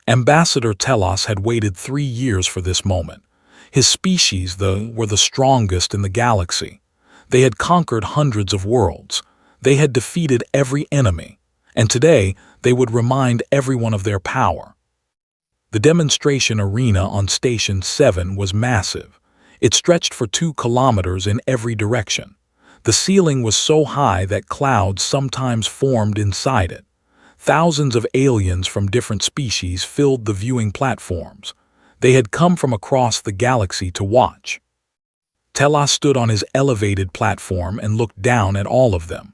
Ambassador Telos had waited 3 years for this moment. His species, were the strongest in the galaxy. They had conquered hundreds of worlds. They had defeated every enemy. And today, they would remind everyone of their power. The demonstration arena on Station 7 was massive. It stretched for 2 kilometers in every direction. The ceiling was so high that clouds sometimes formed inside it. Thousands of aliens from different species filled the viewing platforms. They had come from across the galaxy to watch. Telos stood on his elevated platform and looked down at all of them.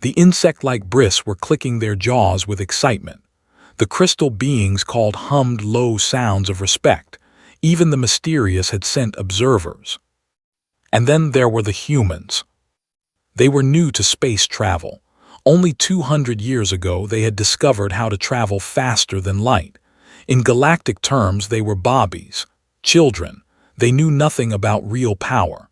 The insect-like bris were clicking their jaws with excitement. The crystal beings hummed low sounds of respect. Even the mysterious had sent observers. And then there were the humans. They were new to space travel. Only 200 years ago they had discovered how to travel faster than light. In galactic terms, they were bobbies, children. They knew nothing about real power.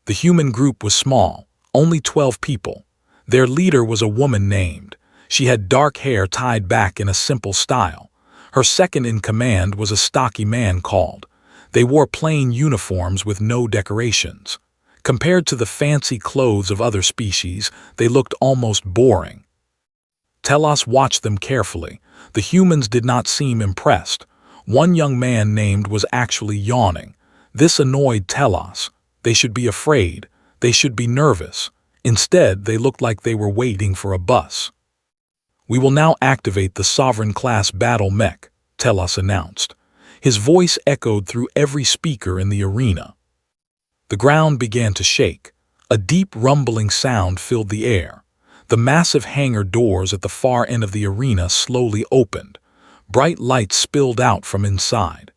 The human group was small, only 12 people. Their leader was a woman named. She had dark hair tied back in a simple style. Her second in command was a stocky man called. They wore plain uniforms with no decorations. Compared to the fancy clothes of other species, they looked almost boring. Telos watched them carefully. The humans did not seem impressed. One young man named was actually yawning. This annoyed Telos. They should be afraid. They should be nervous. Instead, they looked like they were waiting for a bus. "We will now activate the Sovereign-class battle mech," Telos announced. His voice echoed through every speaker in the arena. The ground began to shake. A deep rumbling sound filled the air. The massive hangar doors at the far end of the arena slowly opened. Bright lights spilled out from inside.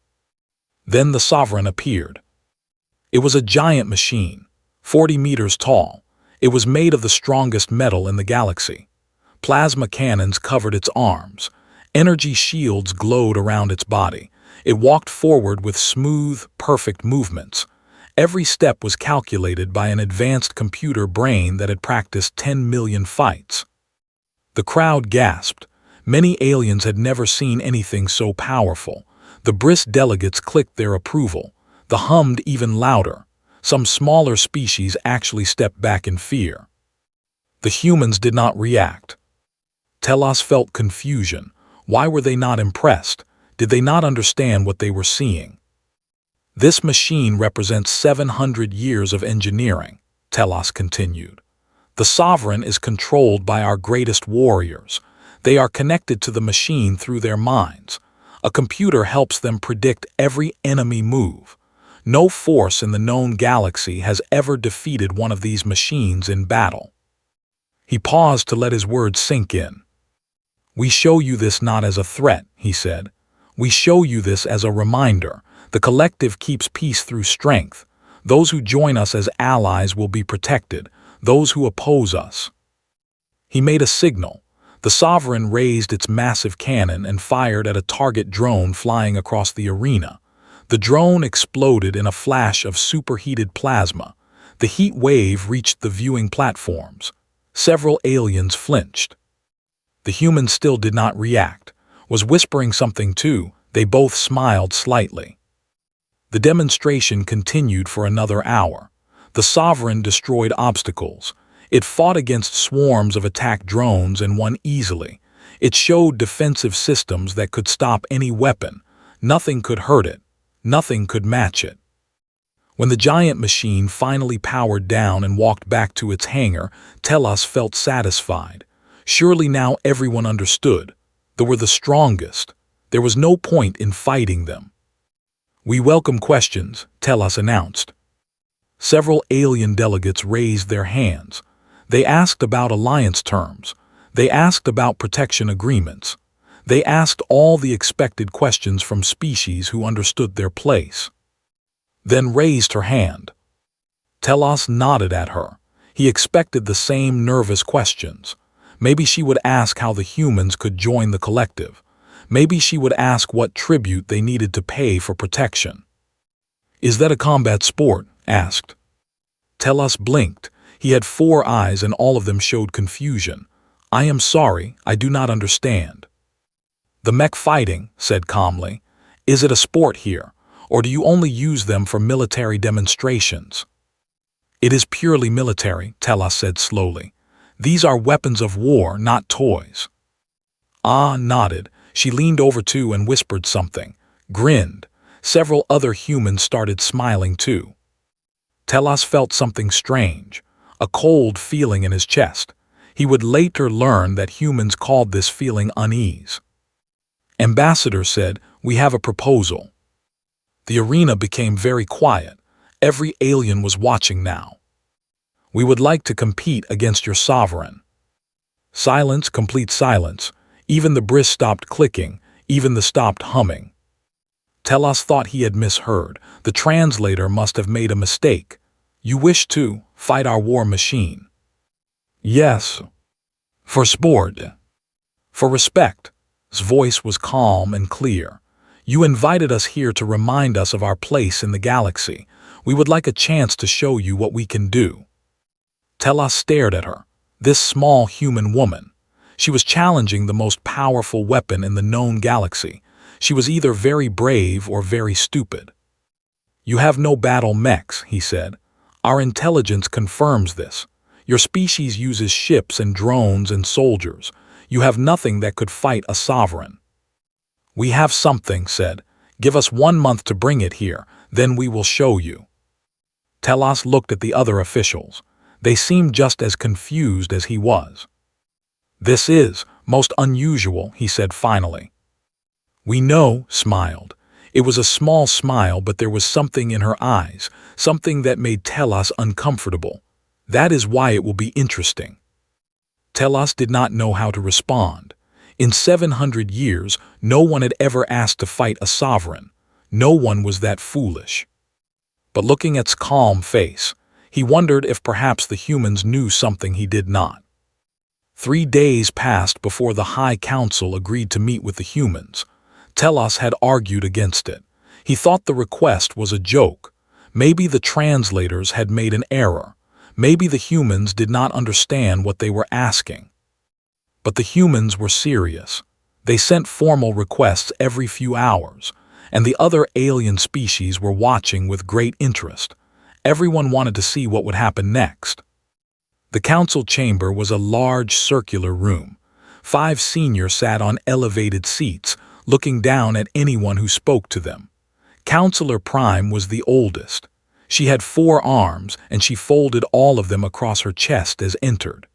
Then the Sovereign appeared. It was a giant machine, 40 meters tall. It was made of the strongest metal in the galaxy. Plasma cannons covered its arms. Energy shields glowed around its body. It walked forward with smooth, perfect movements. Every step was calculated by an advanced computer brain that had practiced 10 million fights. The crowd gasped. Many aliens had never seen anything so powerful. The bris delegates clicked their approval. The hummed even louder. Some smaller species actually stepped back in fear. The humans did not react. Telos felt confusion. Why were they not impressed? Did they not understand what they were seeing? "This machine represents 700 years of engineering," Telos continued. "The Sovereign is controlled by our greatest warriors. They are connected to the machine through their minds. A computer helps them predict every enemy move. No force in the known galaxy has ever defeated one of these machines in battle." He paused to let his words sink in. "We show you this not as a threat," he said. "We show you this as a reminder. The collective keeps peace through strength. Those who join us as allies will be protected. Those who oppose us." He made a signal. The Sovereign raised its massive cannon and fired at a target drone flying across the arena. The drone exploded in a flash of superheated plasma. The heat wave reached the viewing platforms. Several aliens flinched. The human still did not react. Was whispering something too. They both smiled slightly. The demonstration continued for another hour. The Sovereign destroyed obstacles. It fought against swarms of attack drones and won easily. It showed defensive systems that could stop any weapon. Nothing could hurt it. Nothing could match it. When the giant machine finally powered down and walked back to its hangar, Telos felt satisfied. Surely now everyone understood. They were the strongest. There was no point in fighting them. "We welcome questions," Telos announced. Several alien delegates raised their hands. They asked about alliance terms. They asked about protection agreements. They asked all the expected questions from species who understood their place. Then raised her hand. Telos nodded at her. He expected the same nervous questions. Maybe she would ask how the humans could join the collective. Maybe she would ask what tribute they needed to pay for protection. "Is that a combat sport?" asked. Telos blinked. He had 4 eyes and all of them showed confusion. "I am sorry, I do not understand." The mech fighting, said calmly. Is it a sport here, or do you only use them for military demonstrations? It is purely military, Telas said slowly. These are weapons of war, not toys. Ah nodded. She leaned over too and whispered something, grinned. Several other humans started smiling too. Telas felt something strange, a cold feeling in his chest. He would later learn that humans called this feeling unease. Ambassador said, "We have a proposal." The arena became very quiet. Every alien was watching now. "We would like to compete against your sovereign." Silence, complete silence. Even the bris stopped clicking, even the stopped humming. Telas thought he had misheard. The translator must have made a mistake. "You wish to fight our war machine?" "Yes." "For sport." "For respect." His voice was calm and clear. "You invited us here to remind us of our place in the galaxy. We would like a chance to show you what we can do." Telas stared at her, this small human woman. She was challenging the most powerful weapon in the known galaxy. She was either very brave or very stupid. "You have no battle mechs," he said. "Our intelligence confirms this. Your species uses ships and drones and soldiers. You have nothing that could fight a sovereign." "We have something," said. "Give us 1 month to bring it here, then we will show you." Telas looked at the other officials. They seemed just as confused as he was. "This is most unusual," he said finally. "We know," smiled. It was a small smile, but there was something in her eyes, something that made Telas uncomfortable. "That is why it will be interesting." Telas did not know how to respond. In 700 years, no one had ever asked to fight a sovereign. No one was that foolish. But looking at his calm face, he wondered if perhaps the humans knew something he did not. 3 days passed before the High Council agreed to meet with the humans. Telas had argued against it. He thought the request was a joke. Maybe the translators had made an error. Maybe the humans did not understand what they were asking. But the humans were serious. They sent formal requests every few hours, and the other alien species were watching with great interest. Everyone wanted to see what would happen next. The council chamber was a large circular room. 5 seniors sat on elevated seats, looking down at anyone who spoke to them. Counselor Prime was the oldest. She had 4 arms, and she folded all of them across her chest as entered.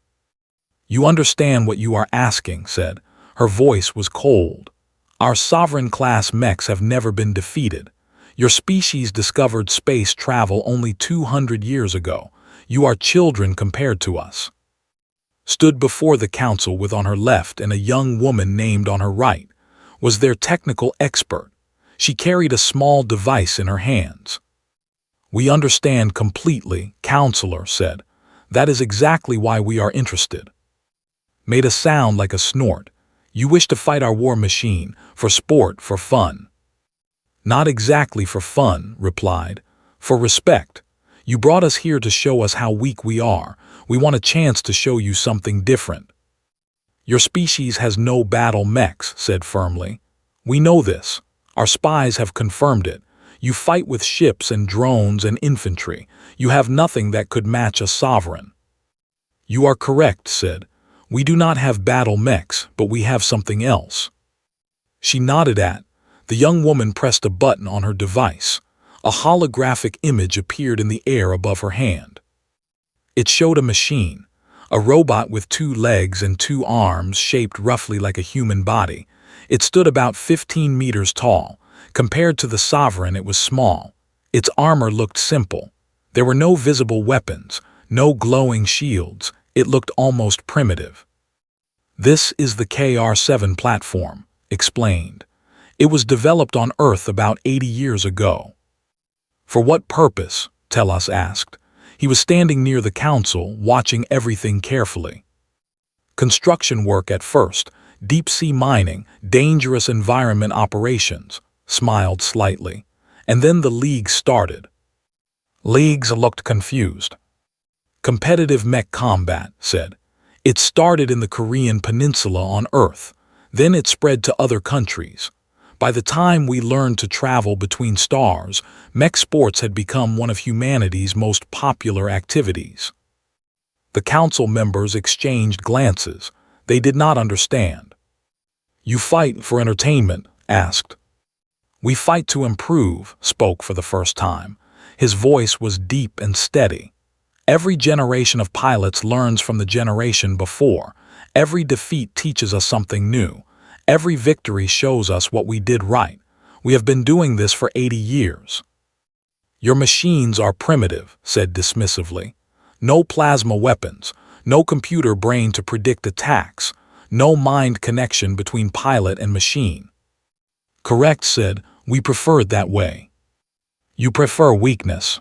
"You understand what you are asking," said. Her voice was cold. "Our sovereign-class mechs have never been defeated. Your species discovered space travel only 200 years ago. You are children compared to us." Stood before the council with on her left and a young woman named on her right was their technical expert. She carried a small device in her hands. "We understand completely," Counselor said. "That is exactly why we are interested." Made a sound like a snort. "You wish to fight our war machine, for sport, for fun." "Not exactly for fun," replied. "For respect. You brought us here to show us how weak we are. We want a chance to show you something different." "Your species has no battle mechs," said firmly. "We know this. Our spies have confirmed it. You fight with ships and drones and infantry. You have nothing that could match a sovereign." "You are correct," said. "We do not have battle mechs, but we have something else." She nodded at. The young woman pressed a button on her device. A holographic image appeared in the air above her hand. It showed a machine, a robot with 2 legs and 2 arms shaped roughly like a human body. It stood about 15 meters tall. Compared to the sovereign, it was small. Its armor looked simple. There were no visible weapons, no glowing shields. It looked almost primitive. "This is the KR-7 platform," explained. "It was developed on Earth about 80 years ago." "For what purpose?" Telas asked. He was standing near the council, watching everything carefully. "Construction work at first, deep-sea mining, dangerous environment operations," smiled slightly. "And then the League started." Leagues looked confused. "Competitive mech combat," said. "It started in the Korean Peninsula on Earth. Then it spread to other countries. By the time we learned to travel between stars, mech sports had become one of humanity's most popular activities. The council members exchanged glances. They did not understand. "You fight for entertainment?" asked. "We fight to improve," spoke for the first time. His voice was deep and steady. "Every generation of pilots learns from the generation before. Every defeat teaches us something new. Every victory shows us what we did right. We have been doing this for 80 years. "Your machines are primitive," said dismissively. "No plasma weapons, no computer brain to predict attacks, no mind connection between pilot and machine." "Correct," said. "We prefer it that way." "You prefer weakness."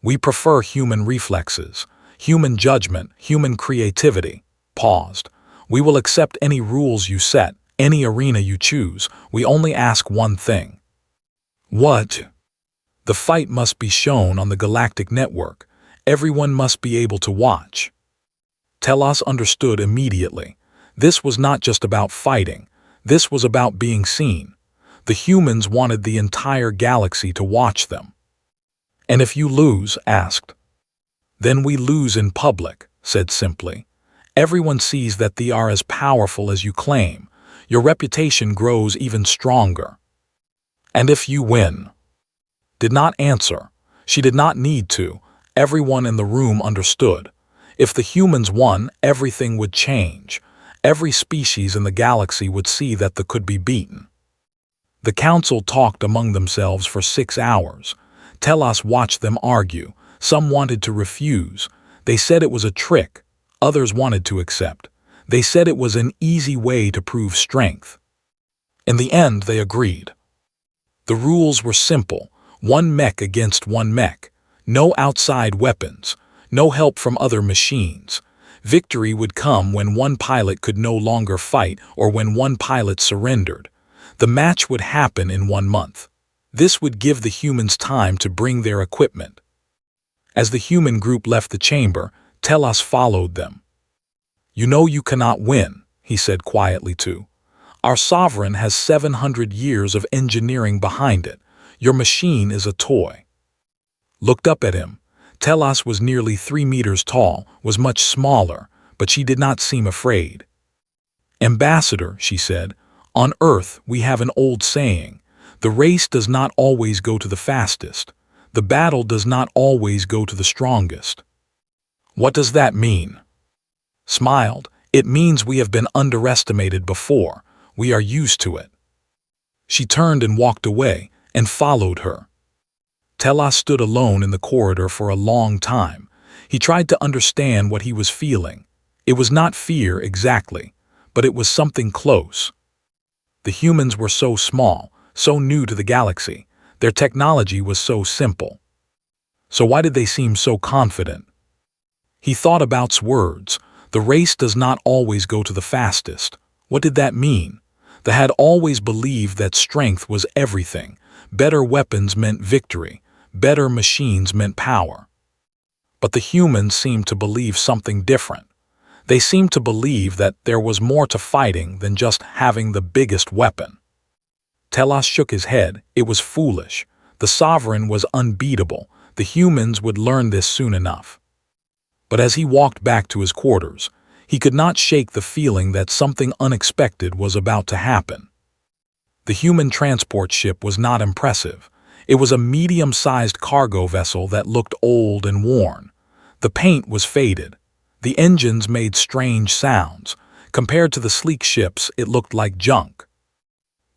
"We prefer human reflexes, human judgment, human creativity." Paused. "We will accept any rules you set, any arena you choose. We only ask one thing." "What?" "The fight must be shown on the Galactic Network. Everyone must be able to watch." Telos understood immediately. This was not just about fighting. This was about being seen. The humans wanted the entire galaxy to watch them. "And if you lose?" asked. "Then we lose in public," said simply. "Everyone sees that they are as powerful as you claim. Your reputation grows even stronger." "And if you win?" Did not answer. She did not need to. Everyone in the room understood. If the humans won, everything would change. Every species in the galaxy would see that they could be beaten. The council talked among themselves for 6 hours. Telos watched them argue. Some wanted to refuse. They said it was a trick. Others wanted to accept. They said it was an easy way to prove strength. In the end, they agreed. The rules were simple. One mech against one mech. No outside weapons. No help from other machines. Victory would come when one pilot could no longer fight or when one pilot surrendered. The match would happen in 1 month. This would give the humans time to bring their equipment. As the human group left the chamber, Telos followed them. "You know you cannot win," he said quietly too. "Our sovereign has 700 years of engineering behind it. Your machine is a toy." Looked up at him. Telos was nearly 3 meters tall, was much smaller, but she did not seem afraid. "Ambassador," she said, "on Earth we have an old saying. The race does not always go to the fastest. The battle does not always go to the strongest." "What does that mean?" Smiled. "It means we have been underestimated before. We are used to it." She turned and walked away, and followed her. Telos stood alone in the corridor for a long time. He tried to understand what he was feeling. It was not fear exactly, but it was something close. The humans were so small, so new to the galaxy. Their technology was so simple. So why did they seem so confident? He thought about's words. The race does not always go to the fastest. What did that mean? They had always believed that strength was everything. Better weapons meant victory. Better machines meant power. But the humans seemed to believe something different. They seemed to believe that there was more to fighting than just having the biggest weapon. Telos shook his head. It was foolish. The sovereign was unbeatable. The humans would learn this soon enough. But as he walked back to his quarters, he could not shake the feeling that something unexpected was about to happen. The human transport ship was not impressive. It was a medium-sized cargo vessel that looked old and worn. The paint was faded. The engines made strange sounds. Compared to the sleek ships, it looked like junk.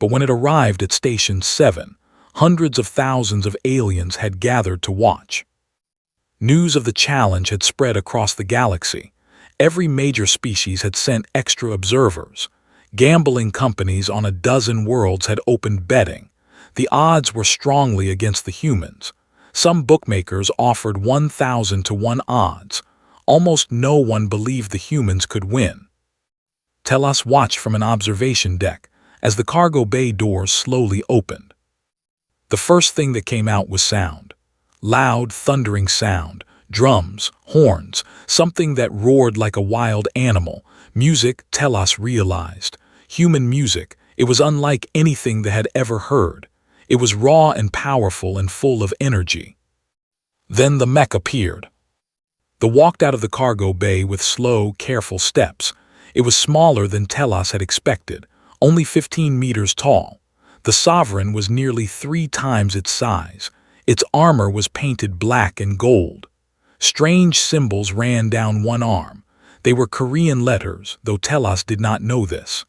But when it arrived at Station 7, hundreds of thousands of aliens had gathered to watch. News of the challenge had spread across the galaxy. Every major species had sent extra observers. Gambling companies on a dozen worlds had opened betting. The odds were strongly against the humans. Some bookmakers offered 1,000 to 1 odds. Almost no one believed the humans could win. Telos watched from an observation deck as the cargo bay doors slowly opened. The first thing that came out was sound. Loud, thundering sound. Drums, horns, something that roared like a wild animal. Music, Telos realized. human music. It was unlike anything they had ever heard. It was raw and powerful and full of energy. Then the mech appeared. They walked out of the cargo bay with slow, careful steps. It was smaller than Telos had expected, only 15 meters tall. The Sovereign was nearly 3 times its size. Its armor was painted black and gold. Strange symbols ran down one arm. They were Korean letters, though Telos did not know this.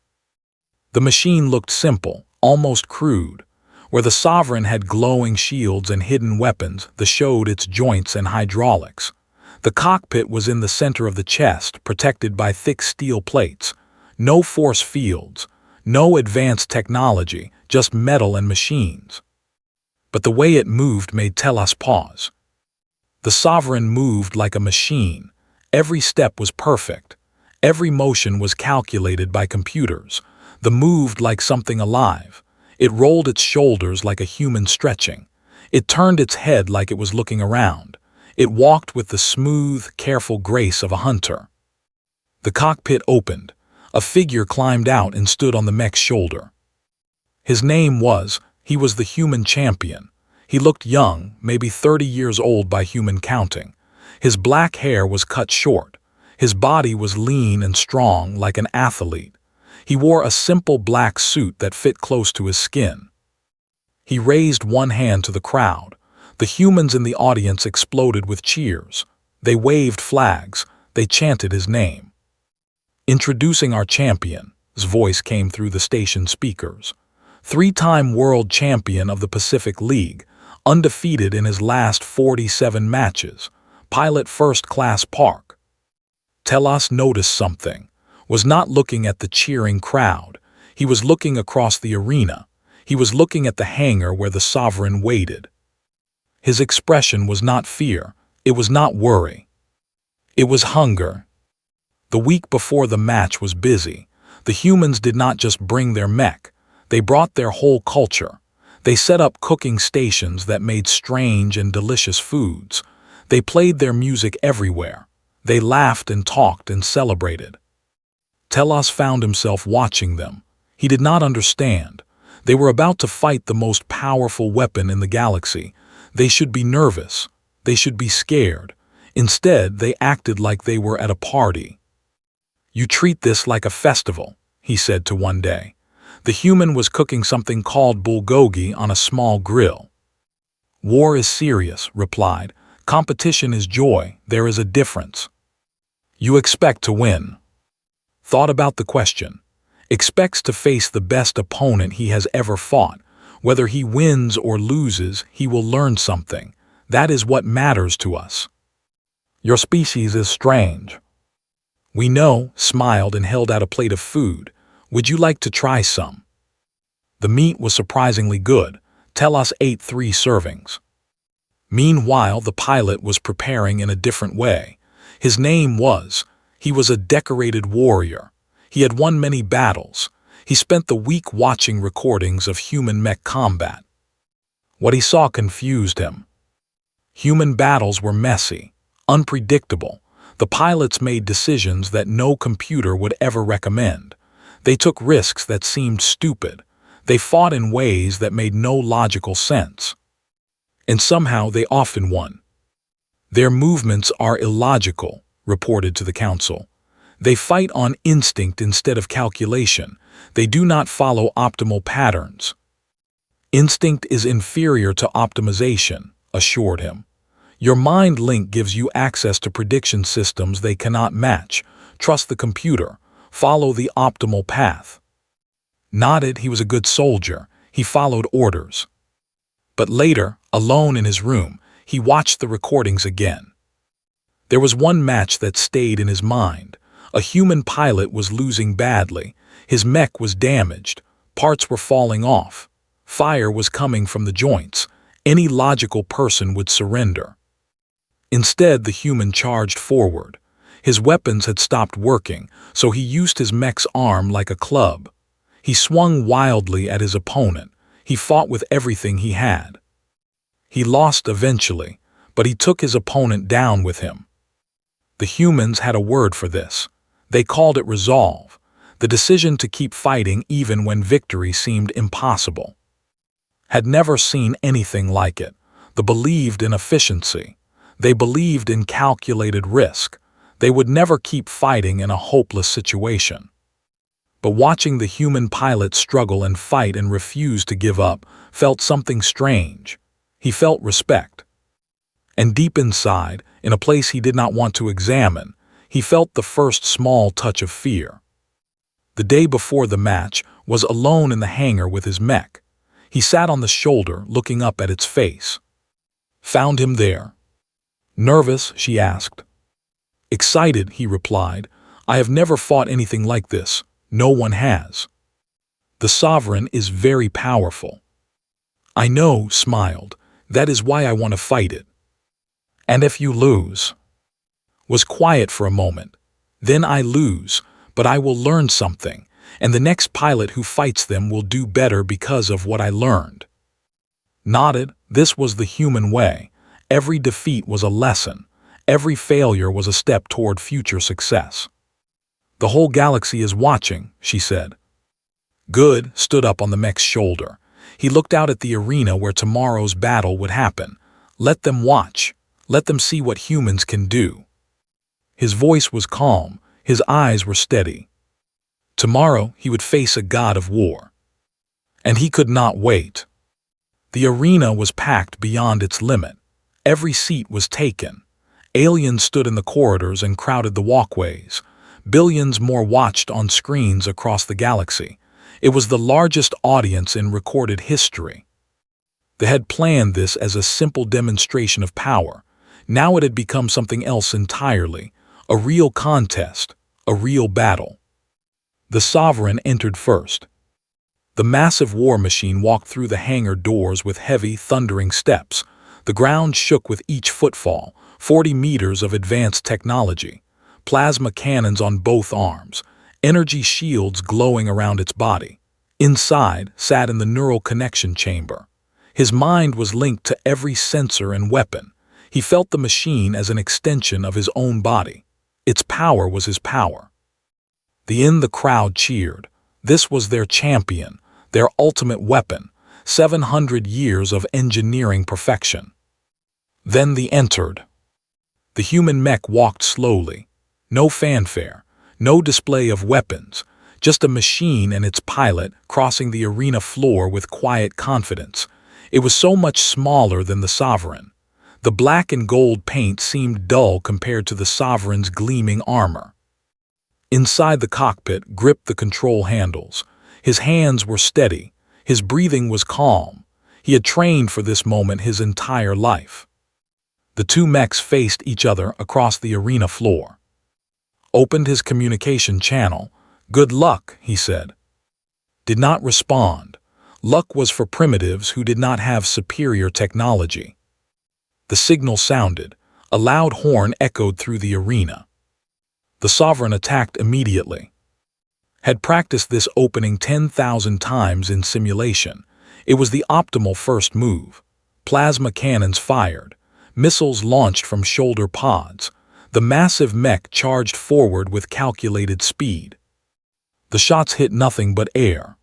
The machine looked simple, almost crude. Where the Sovereign had glowing shields and hidden weapons, the showed its joints and hydraulics. The cockpit was in the center of the chest, protected by thick steel plates. No force fields, no advanced technology, just metal and machines. But the way it moved made Telos pause. The Sovereign moved like a machine. Every step was perfect. Every motion was calculated by computers. The moved like something alive. It rolled its shoulders like a human stretching. It turned its head like it was looking around. It walked with the smooth, careful grace of a hunter. The cockpit opened. A figure climbed out and stood on the mech's shoulder. His name he was the human champion. He looked young, maybe 30 years old by human counting. His black hair was cut short. His body was lean and strong like an athlete. He wore a simple black suit that fit close to his skin. He raised one hand to the crowd. The humans in the audience exploded with cheers. They waved flags. They chanted his name. Introducing our champion, his voice came through the station speakers. 3-time world champion of the Pacific League, undefeated in his last 47 matches, pilot first-class Park. Telos noticed something, was not looking at the cheering crowd. He was looking across the arena. He was looking at the hangar where the Sovereign waited. His expression was not fear. It was not worry. It was hunger. The week before the match was busy. The humans did not just bring their mech. They brought their whole culture. They set up cooking stations that made strange and delicious foods. They played their music everywhere. They laughed and talked and celebrated. Telos found himself watching them. He did not understand. They were about to fight the most powerful weapon in the galaxy. They should be nervous. They should be scared. Instead, they acted like they were at a party. "You treat this like a festival," he said to one day. The human was cooking something called bulgogi on a small grill. "War is serious," replied. "Competition is joy. There is a difference. You expect to win." Thought about the question. Expects to face the best opponent he has ever fought. Whether he wins or loses, he will learn something. That is what matters to us. "Your species is strange." "We know," smiled and held out a plate of food. "Would you like to try some?" The meat was surprisingly good. Telos ate 3 servings. Meanwhile, the pilot was preparing in a different way. His name he was a decorated warrior. He had won many battles. He spent the week watching recordings of human mech combat. What he saw confused him. Human battles were messy, unpredictable. The pilots made decisions that no computer would ever recommend. They took risks that seemed stupid. They fought in ways that made no logical sense. And somehow they often won. "Their movements are illogical," reported to the council. "They fight on instinct instead of calculation. They do not follow optimal patterns." "Instinct is inferior to optimization," assured him. "Your mind link gives you access to prediction systems they cannot match. Trust the computer. Follow the optimal path." Nodded. He was a good soldier. He followed orders. But later, alone in his room, he watched the recordings again. There was one match that stayed in his mind. A human pilot was losing badly. His mech was damaged. Parts were falling off. Fire was coming from the joints. Any logical person would surrender. Instead, the human charged forward. His weapons had stopped working, so he used his mech's arm like a club. He swung wildly at his opponent. He fought with everything he had. He lost eventually, but he took his opponent down with him. The humans had a word for this. They called it resolve. The decision to keep fighting even when victory seemed impossible. Had never seen anything like it. They believed in efficiency. They believed in calculated risk. They would never keep fighting in a hopeless situation. But watching the human pilot struggle and fight and refuse to give up felt something strange. He felt respect. And deep inside, in a place he did not want to examine, he felt the first small touch of fear. The day before the match, was alone in the hangar with his mech. He sat on the shoulder, looking up at its face. Found him there. Nervous, she asked. Excited, he replied. I have never fought anything like this. No one has. The Sovereign is very powerful. I know, smiled. That is why I want to fight it. And if you lose? Was quiet for a moment. Then I lose, but I will learn something, and the next pilot who fights them will do better because of what I learned. Nodded. This was the human way. Every defeat was a lesson. Every failure was a step toward future success. The whole galaxy is watching, she said. Good stood up on the mech's shoulder. He looked out at the arena where tomorrow's battle would happen. Let them watch. Let them see what humans can do. His voice was calm. His eyes were steady. Tomorrow he would face a god of war. And he could not wait. The arena was packed beyond its limit. Every seat was taken. Aliens stood in the corridors and crowded the walkways. Billions more watched on screens across the galaxy. It was the largest audience in recorded history. They had planned this as a simple demonstration of power. Now it had become something else entirely, a real contest, a real battle. The Sovereign entered first. The massive war machine walked through the hangar doors with heavy, thundering steps. The ground shook with each footfall, 40 meters of advanced technology. Plasma cannons on both arms, energy shields glowing around its body. Inside sat in the neural connection chamber. His mind was linked to every sensor and weapon. He felt the machine as an extension of his own body. Its power was his power. The crowd cheered. This was their champion, their ultimate weapon, 700 years of engineering perfection. Then they entered. The human mech walked slowly. No fanfare, no display of weapons, just a machine and its pilot crossing the arena floor with quiet confidence. It was so much smaller than the Sovereign. The black and gold paint seemed dull compared to the Sovereign's gleaming armor. Inside the cockpit gripped the control handles. His hands were steady. His breathing was calm. He had trained for this moment his entire life. The two mechs faced each other across the arena floor. Opened his communication channel. Good luck, he said. Did not respond. Luck was for primitives who did not have superior technology. The signal sounded. A loud horn echoed through the arena. The Sovereign attacked immediately. Had practiced this opening 10,000 times in simulation. It was the optimal first move. Plasma cannons fired. Missiles launched from shoulder pods. The massive mech charged forward with calculated speed. The shots hit nothing but air.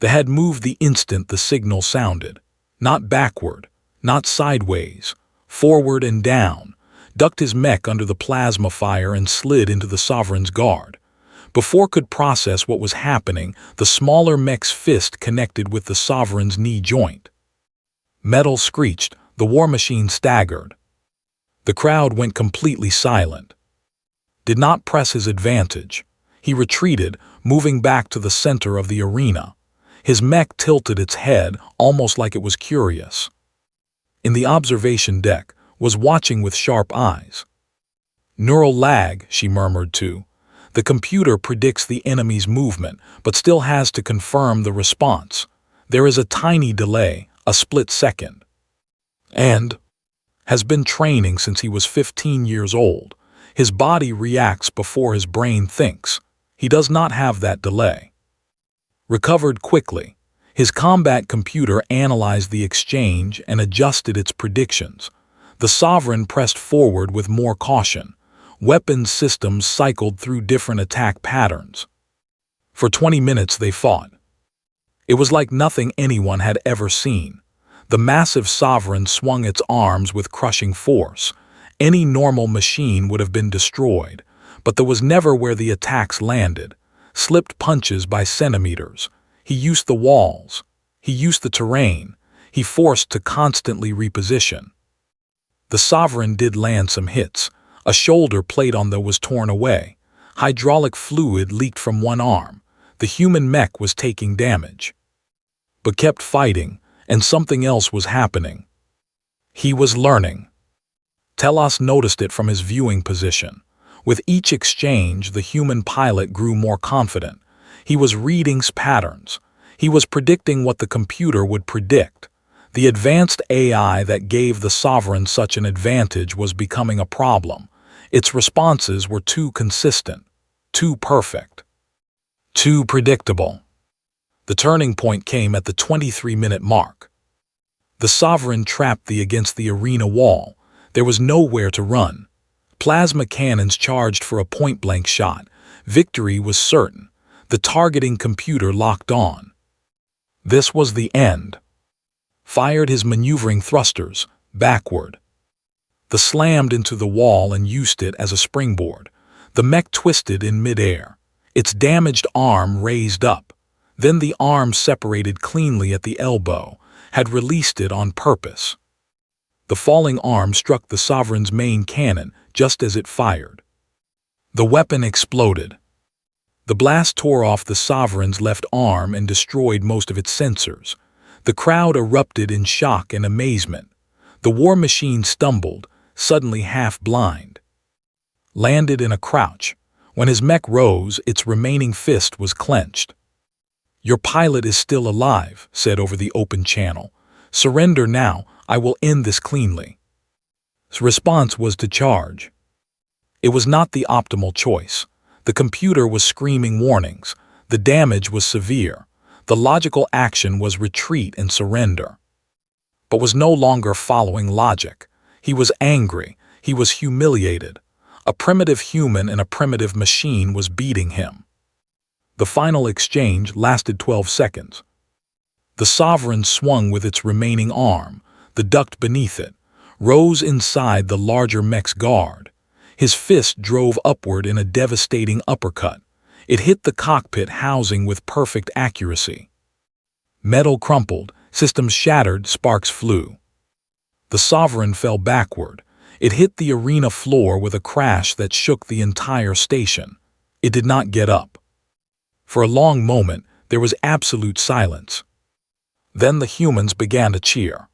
They had moved the instant the signal sounded. Not backward, not sideways, forward and down. Ducked his mech under the plasma fire and slid into the Sovereign's guard. Before could process what was happening, the smaller mech's fist connected with the Sovereign's knee joint. Metal screeched. The war machine staggered. The crowd went completely silent. Did not press his advantage. He retreated, moving back to the center of the arena. His mech tilted its head, almost like it was curious. In the observation deck, was watching with sharp eyes. Neural lag, she murmured too. The computer predicts the enemy's movement, but still has to confirm the response. There is a tiny delay, a split second. And has been training since he was 15 years old. His body reacts before his brain thinks. He does not have that delay. Recovered quickly. His combat computer analyzed the exchange and adjusted its predictions. The Sovereign pressed forward with more caution. Weapons systems cycled through different attack patterns. For 20 minutes they fought. It was like nothing anyone had ever seen. The massive sovereign swung its arms with crushing force. Any normal machine would have been destroyed, but there was never where the attacks landed. Slipped punches by centimeters. He used the walls. He used the terrain. He forced to constantly reposition. The sovereign did land some hits. A shoulder plate on there was torn away. Hydraulic fluid leaked from one arm. The human mech was taking damage. But kept fighting, and something else was happening. He was learning. Telos noticed it from his viewing position. With each exchange, the human pilot grew more confident. He was reading patterns. He was predicting what the computer would predict. The advanced AI that gave the sovereign such an advantage was becoming a problem. Its responses were too consistent, too perfect, too predictable. The turning point came at the 23-minute mark. The sovereign trapped against the arena wall. There was nowhere to run. Plasma cannons charged for a point-blank shot. Victory was certain. The targeting computer locked on. This was the end. Fired his maneuvering thrusters, backward. The slammed into the wall and used it as a springboard. The mech twisted in midair. Its damaged arm raised up. Then the arm separated cleanly at the elbow, had released it on purpose. The falling arm struck the sovereign's main cannon just as it fired. The weapon exploded. The blast tore off the sovereign's left arm and destroyed most of its sensors. The crowd erupted in shock and amazement. The war machine stumbled, suddenly half blind. Landed in a crouch. When his mech rose, its remaining fist was clenched. "Your pilot is still alive," said over the open channel. "Surrender now, I will end this cleanly." His response was to charge. It was not the optimal choice. The computer was screaming warnings. The damage was severe. The logical action was retreat and surrender. But was no longer following logic. He was angry. He was humiliated. A primitive human and a primitive machine was beating him. The final exchange lasted 12 seconds. The sovereign swung with its remaining arm. The duct beneath it rose inside the larger mech's guard. His fist drove upward in a devastating uppercut. It hit the cockpit housing with perfect accuracy. Metal crumpled, systems shattered, sparks flew. The sovereign fell backward. It hit the arena floor with a crash that shook the entire station. It did not get up. For a long moment, there was absolute silence. Then the humans began to cheer.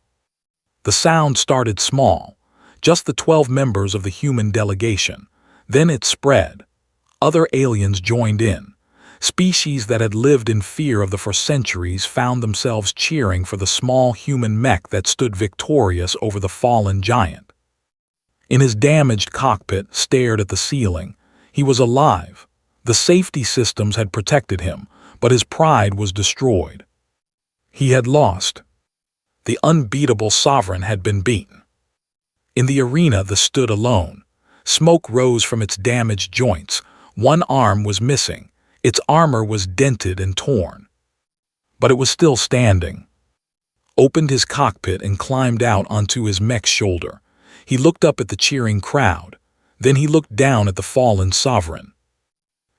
The sound started small, just the 12 members of the human delegation. Then it spread. Other aliens joined in. Species that had lived in fear of for centuries found themselves cheering for the small human mech that stood victorious over the fallen giant. In his damaged cockpit, stared at the ceiling. He was alive. The safety systems had protected him, but his pride was destroyed. He had lost. The unbeatable sovereign had been beaten. In the arena, the stood alone. Smoke rose from its damaged joints. One arm was missing. Its armor was dented and torn. But it was still standing. Opened his cockpit and climbed out onto his mech's shoulder. He looked up at the cheering crowd. Then he looked down at the fallen sovereign.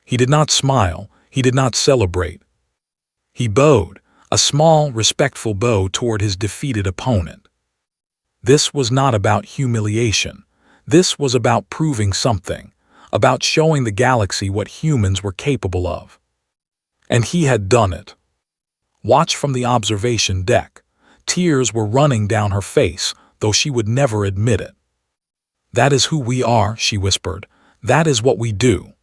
He did not smile. He did not celebrate. He bowed, a small, respectful bow toward his defeated opponent. This was not about humiliation. This was about proving something, about showing the galaxy what humans were capable of. And he had done it. Watch from the observation deck. Tears were running down her face, though she would never admit it. "That is who we are," she whispered. "That is what we do."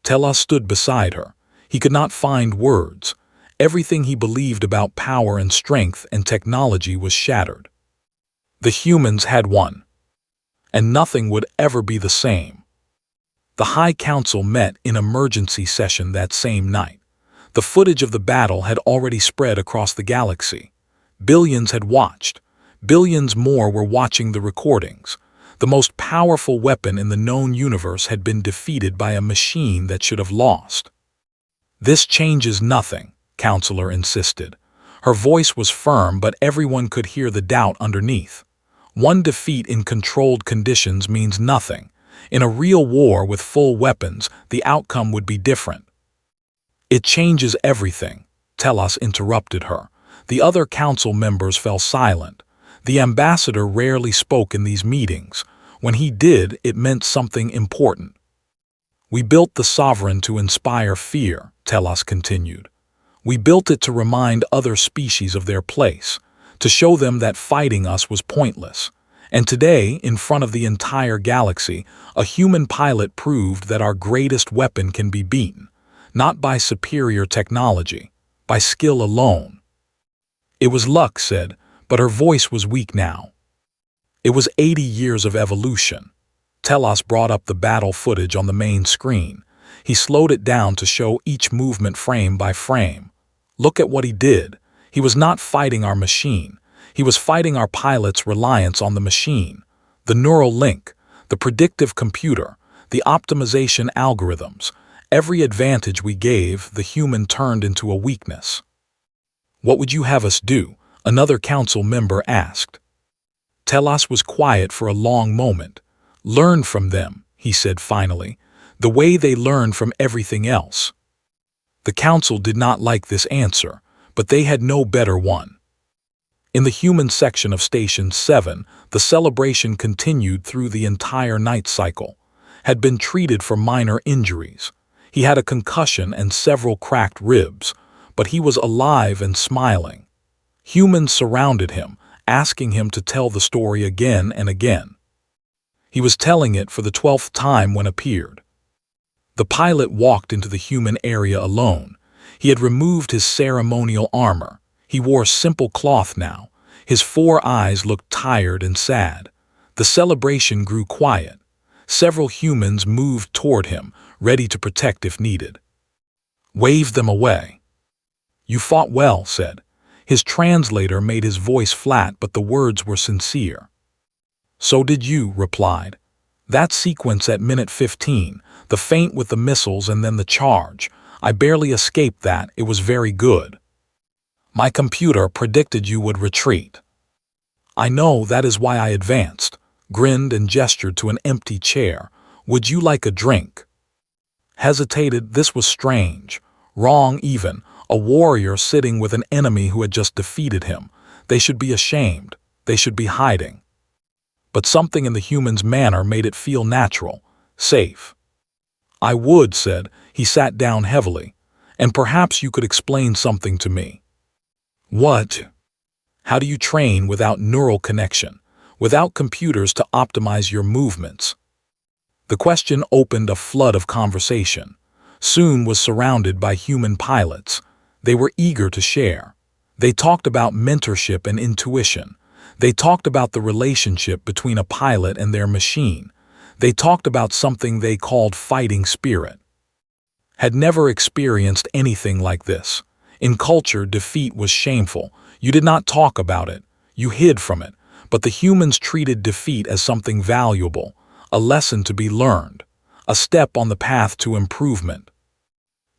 Telos stood beside her. He could not find words. Everything he believed about power and strength and technology was shattered. The humans had won. And nothing would ever be the same. The High Council met in emergency session that same night. The footage of the battle had already spread across the galaxy. Billions had watched. Billions more were watching the recordings. The most powerful weapon in the known universe had been defeated by a machine that should have lost. This changes nothing, Counselor insisted. Her voice was firm, but everyone could hear the doubt underneath. One defeat in controlled conditions means nothing. In a real war with full weapons, the outcome would be different. It changes everything, Telos interrupted her. The other council members fell silent. The ambassador rarely spoke in these meetings. When he did, it meant something important. We built the sovereign to inspire fear, Telos continued. We built it to remind other species of their place, to show them that fighting us was pointless. And today, in front of the entire galaxy, a human pilot proved that our greatest weapon can be beaten, not by superior technology, by skill alone. It was luck, said, but her voice was weak now. It was 80 years of evolution. Telos brought up the battle footage on the main screen. He slowed it down to show each movement frame by frame. Look at what he did. He was not fighting our machine. He was fighting our pilot's reliance on the machine. The neural link, the predictive computer, the optimization algorithms. Every advantage we gave, the human turned into a weakness. What would you have us do? Another council member asked. Telos was quiet for a long moment. Learn from them, he said finally, the way they learn from everything else. The council did not like this answer, but they had no better one. In the human section of Station 7, the celebration continued through the entire night cycle. Had been treated for minor injuries. He had a concussion and several cracked ribs, but he was alive and smiling. Humans surrounded him, asking him to tell the story again and again. He was telling it for the 12th time when appeared. The pilot walked into the human area alone. He had removed his ceremonial armor. He wore simple cloth now. His 4 eyes looked tired and sad. The celebration grew quiet. Several humans moved toward him, ready to protect if needed. Waved them away. You fought well, said. His translator made his voice flat, but the words were sincere. So did you, replied. That sequence at minute 15, the feint with the missiles and then the charge, I barely escaped that. It was very good. My computer predicted you would retreat. I know, that is why I advanced, grinned and gestured to an empty chair. Would you like a drink? Hesitated. This was strange. Wrong even. A warrior sitting with an enemy who had just defeated him. They should be ashamed. They should be hiding. But something in the human's manner made it feel natural, safe. I would, said. He sat down heavily. And perhaps you could explain something to me. What? How do you train without neural connection, without computers to optimize your movements? The question opened a flood of conversation. Soon was surrounded by human pilots. They were eager to share. They talked about mentorship and intuition. They talked about the relationship between a pilot and their machine. They talked about something they called fighting spirit. Had never experienced anything like this. In culture, defeat was shameful. You did not talk about it. You hid from it. But the humans treated defeat as something valuable, a lesson to be learned, a step on the path to improvement.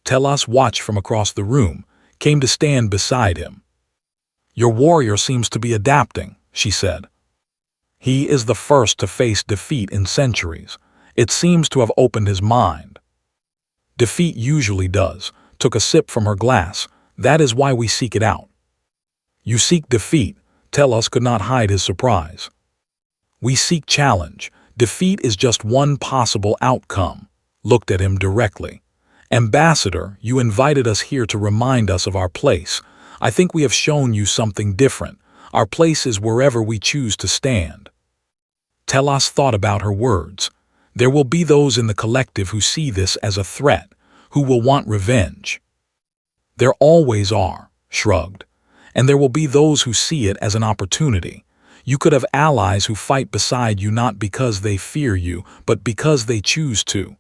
Telos watched from across the room, came to stand beside him. Your warrior seems to be adapting, she said. He is the first to face defeat in centuries. It seems to have opened his mind. Defeat usually does. Took a sip from her glass. That is why we seek it out. You seek defeat. Telos could not hide his surprise. We seek challenge. Defeat is just one possible outcome. Looked at him directly. Ambassador, you invited us here to remind us of our place. I think we have shown you something different. Our place is wherever we choose to stand. Telos thought about her words. There will be those in the collective who see this as a threat, who will want revenge. There always are, shrugged. And there will be those who see it as an opportunity. You could have allies who fight beside you not because they fear you, but because they choose to.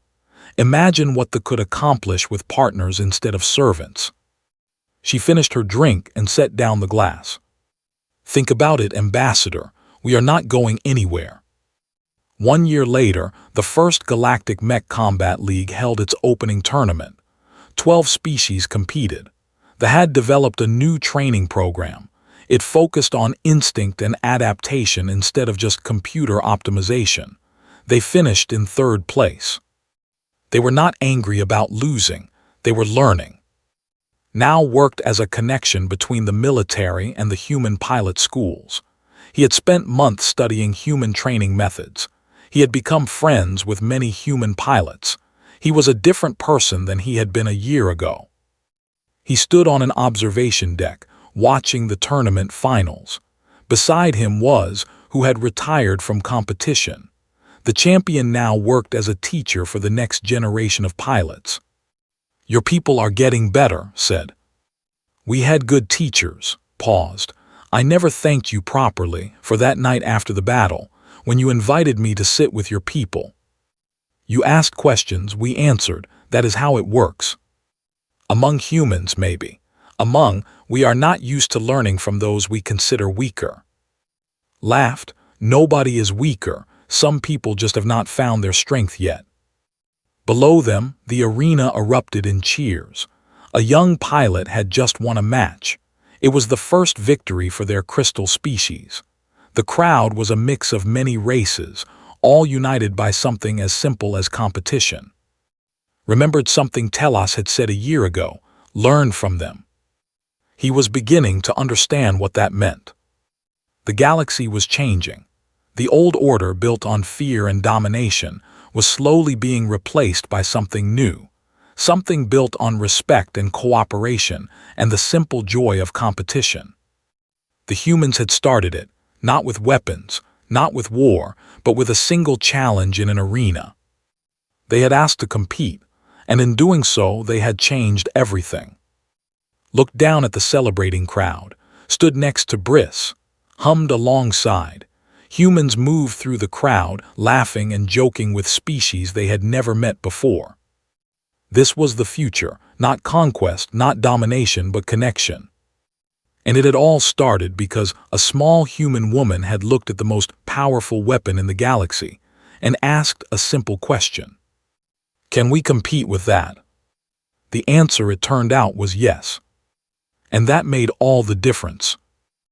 Imagine what they could accomplish with partners instead of servants. She finished her drink and set down the glass. Think about it, Ambassador. We are not going anywhere. 1 year later, the first Galactic Mech Combat League held its opening tournament. 12 species competed. They had developed a new training program. It focused on instinct and adaptation instead of just computer optimization. They finished in third place. They were not angry about losing. They were learning. Now worked as a connection between the military and the human pilot schools. He had spent months studying human training methods. He had become friends with many human pilots. He was a different person than he had been a year ago. He stood on an observation deck, watching the tournament finals. Beside him was, who had retired from competition. The champion now worked as a teacher for the next generation of pilots. "Your people are getting better," said. "We had good teachers," paused. "I never thanked you properly for that night after the battle, when you invited me to sit with your people. You asked questions, we answered. That is how it works. Among humans, maybe. We are not used to learning from those we consider weaker." Laughed. "Nobody is weaker. Some people just have not found their strength yet." Below them, the arena erupted in cheers. A young pilot had just won a match. It was the first victory for their crystal species. The crowd was a mix of many races, all united by something as simple as competition. Remembered something Telos had said a year ago: learn from them. He was beginning to understand what that meant. The galaxy was changing. The old order, built on fear and domination, was slowly being replaced by something new, something built on respect and cooperation and the simple joy of competition. The humans had started it, not with weapons, not with war, but with a single challenge in an arena. They had asked to compete, and in doing so they had changed everything. Looked down at the celebrating crowd, stood next to Briss, hummed alongside. Humans moved through the crowd, laughing and joking with species they had never met before. This was the future, not conquest, not domination, but connection. And it had all started because a small human woman had looked at the most powerful weapon in the galaxy and asked a simple question. Can we compete with that? The answer, it turned out, was yes. And that made all the difference.